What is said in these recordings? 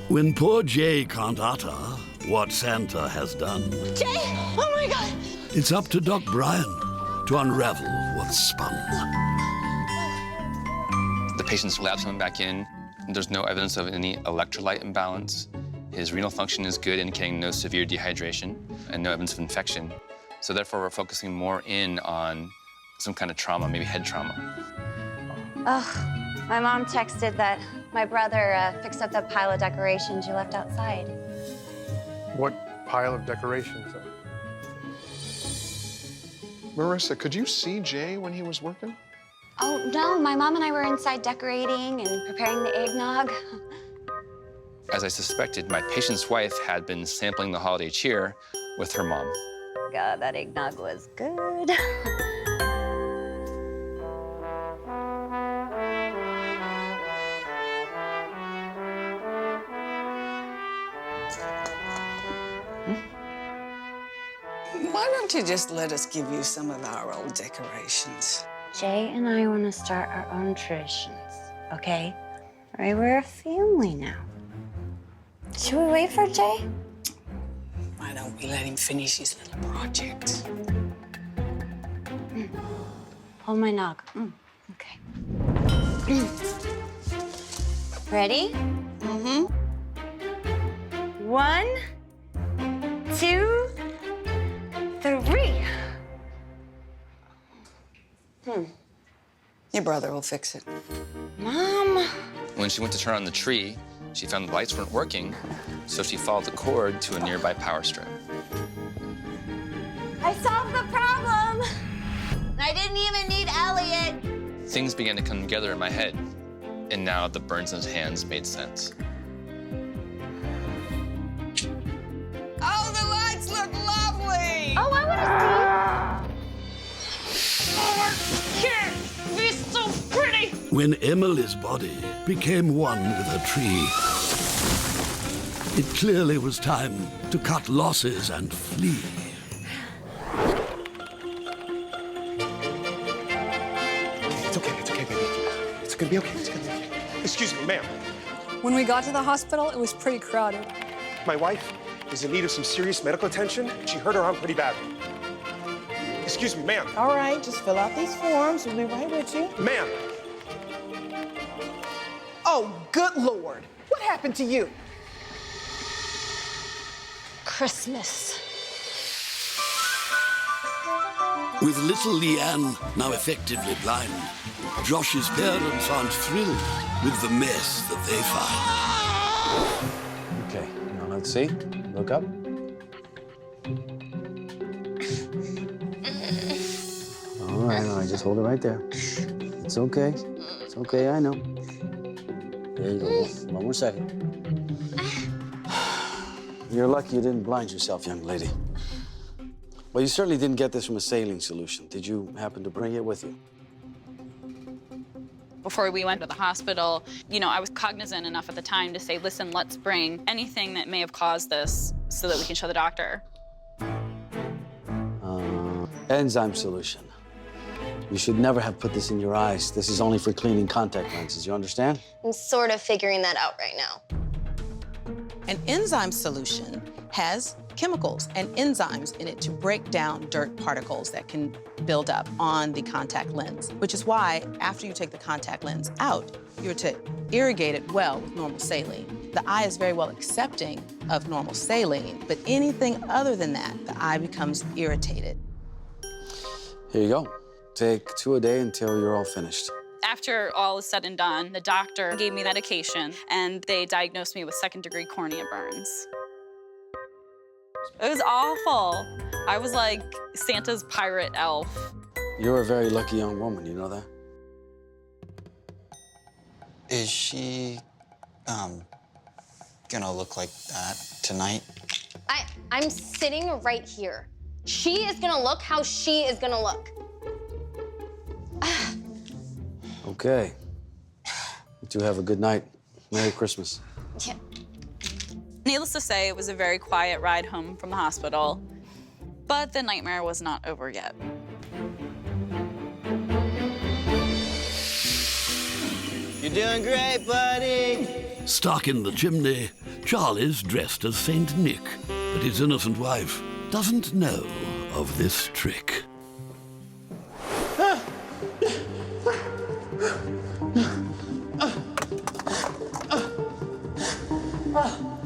When poor Jay can't utter what Santa has done, Jay! Oh my God! it's up to Doc Brian to unravel what's spun. The patient's lab's coming back in. There's no evidence of any electrolyte imbalance. His renal function is good, indicating no severe dehydration and no evidence of infection. So therefore, we're focusing more in on some kind of trauma, maybe head trauma. Ugh, my mom texted that my brother fixed up that pile of decorations you left outside. What pile of decorations? Marissa, could you see Jay when he was working? Oh, no, my mom and I were inside decorating and preparing the eggnog. As I suspected, my patient's wife had been sampling the holiday cheer with her mom. God, that eggnog was good. Why don't you just let us give you some of our old decorations? Jay and I want to start our own traditions, okay? All right, we're a family now. Should we wait for Jay? Why don't we let him finish his little project? Hold my nog. Okay. Ready? Mm-hmm. 1, 2, 3. Your brother will fix it. Mom. When she went to turn on the tree, she found the lights weren't working, so she followed the cord to a nearby power strip. I solved the problem. I didn't even need Elliot. Things began to come together in my head, and now the burns in his hands made sense. Oh, the lights look lovely! Oh, I want to see. Oh, can't be so pretty! When Emily's body became one with her tree, it clearly was time to cut losses and flee. It's okay, baby. It's gonna be okay, it's gonna be okay. Excuse me, ma'am. When we got to the hospital, it was pretty crowded. My wife is in need of some serious medical attention. She hurt her arm pretty badly. Excuse me, ma'am. All right, just fill out these forms. We'll be right with you. Ma'am. Oh, good Lord. What happened to you? Christmas. With little Leanne now effectively blind, Josh's parents aren't thrilled with the mess that they find. Okay, now let's see. Look up. All right, just hold it right there. It's okay. It's okay, I know. There you go. One more second. You're lucky you didn't blind yourself, young lady. Well, you certainly didn't get this from a saline solution. Did you happen to bring it with you? Before we went to the hospital, you know, I was cognizant enough at the time to say, listen, let's bring anything that may have caused this so that we can show the doctor. Enzyme solution. You should never have put this in your eyes. This is only for cleaning contact lenses, you understand? I'm sort of figuring that out right now. An enzyme solution has chemicals and enzymes in it to break down dirt particles that can build up on the contact lens, which is why after you take the contact lens out, you're to irrigate it well with normal saline. The eye is very well accepting of normal saline, but anything other than that, the eye becomes irritated. Here you go. Take 2 a day until you're all finished. After all is said and done, the doctor gave me medication, and they diagnosed me with second-degree cornea burns. It was awful. I was like Santa's pirate elf. You're a very lucky young woman, you know that? Is she, gonna look like that tonight? I'm sitting right here. She is gonna look how she is gonna look. Okay. You two have a good night. Merry Christmas. Yeah. Needless to say, it was a very quiet ride home from the hospital, but the nightmare was not over yet. You're doing great, buddy. Stuck in the chimney, Charlie's dressed as Saint Nick, but his innocent wife doesn't know of this trick.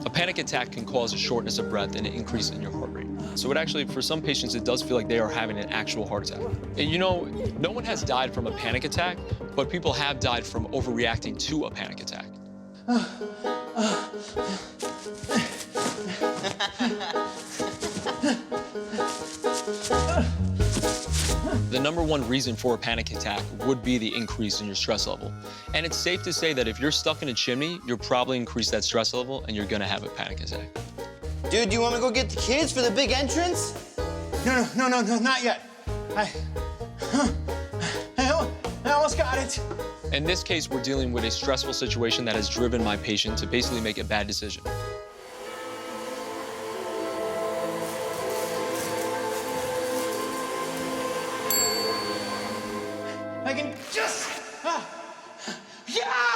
A panic attack can cause a shortness of breath and an increase in your heart rate. So it actually, for some patients, it does feel like they are having an actual heart attack. And you know, no one has died from a panic attack, but people have died from overreacting to a panic attack. The number one reason for a panic attack would be the increase in your stress level. And it's safe to say that if you're stuck in a chimney, you'll probably increase that stress level and you're gonna have a panic attack. Dude, do you want to go get the kids for the big entrance? No, not yet. I almost got it. In this case, we're dealing with a stressful situation that has driven my patient to basically make a bad decision. I can just... yeah!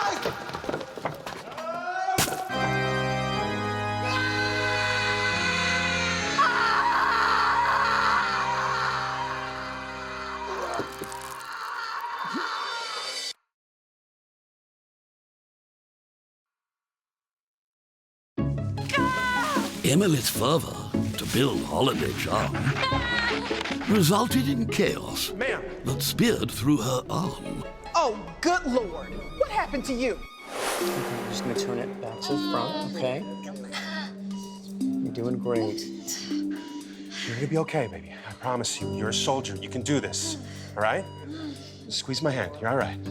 Emily's fervor to build holiday charm resulted in chaos that speared through her arm. Oh, good Lord. What happened to you? I'm just gonna turn it back to the front, okay? You're doing great. You're gonna be okay, baby. I promise you. You're a soldier. You can do this, all right? Squeeze my hand. You're all right.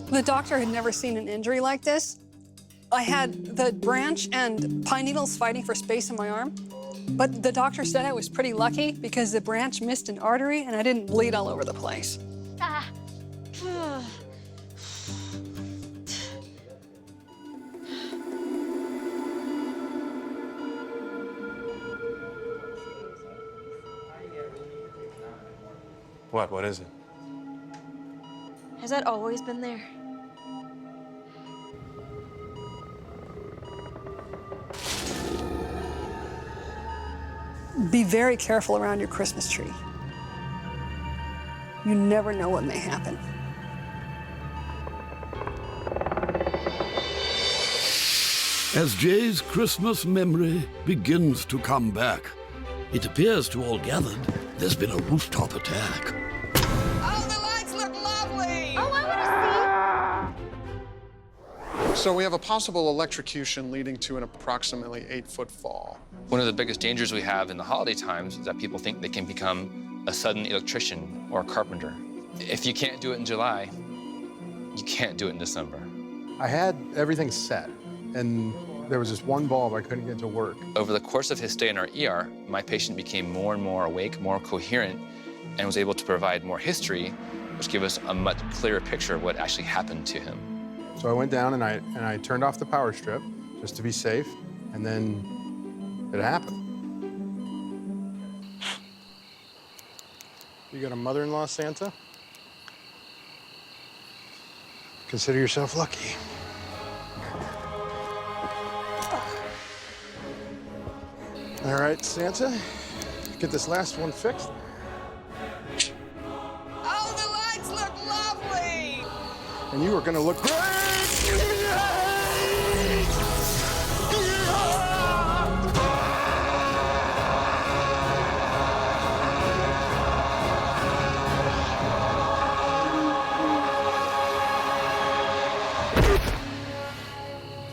The doctor had never seen an injury like this. I had the branch and pine needles fighting for space in my arm. But the doctor said I was pretty lucky because the branch missed an artery and I didn't bleed all over the place. What is it? Has that always been there? Be very careful around your Christmas tree. You never know what may happen. As Jay's Christmas memory begins to come back, it appears to all gathered there's been a rooftop attack. Oh, the lights look lovely! Oh, I want to see! So we have a possible electrocution leading to an approximately 8-foot fall. One of the biggest dangers we have in the holiday times is that people think they can become a sudden electrician or a carpenter. If you can't do it in July, you can't do it in December. I had everything set, and there was this one bulb I couldn't get to work. Over the course of his stay in our ER, my patient became more and more awake, more coherent, and was able to provide more history, which gave us a much clearer picture of what actually happened to him. So I went down and I turned off the power strip just to be safe, and then it happened. You got a mother-in-law, Santa? Consider yourself lucky. All right, Santa, get this last one fixed. Oh, the lights look lovely! And you are gonna look great!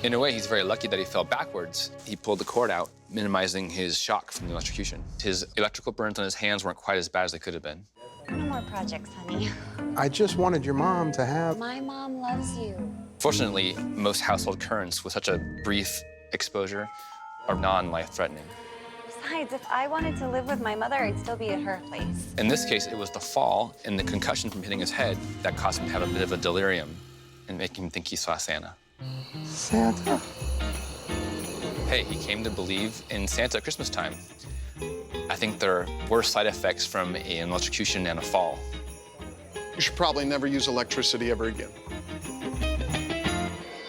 In a way, he's very lucky that he fell backwards. He pulled the cord out, minimizing his shock from the electrocution. His electrical burns on his hands weren't quite as bad as they could have been. No more projects, honey. I just wanted your mom to have... My mom loves you. Fortunately, most household currents with such a brief exposure are non-life-threatening. Besides, if I wanted to live with my mother, I'd still be at her place. In this case, it was the fall and the concussion from hitting his head that caused him to have a bit of a delirium and make him think he saw Santa. Santa? Hey, he came to believe in Santa at Christmas time. I think there are worse side effects from an electrocution and a fall. You should probably never use electricity ever again.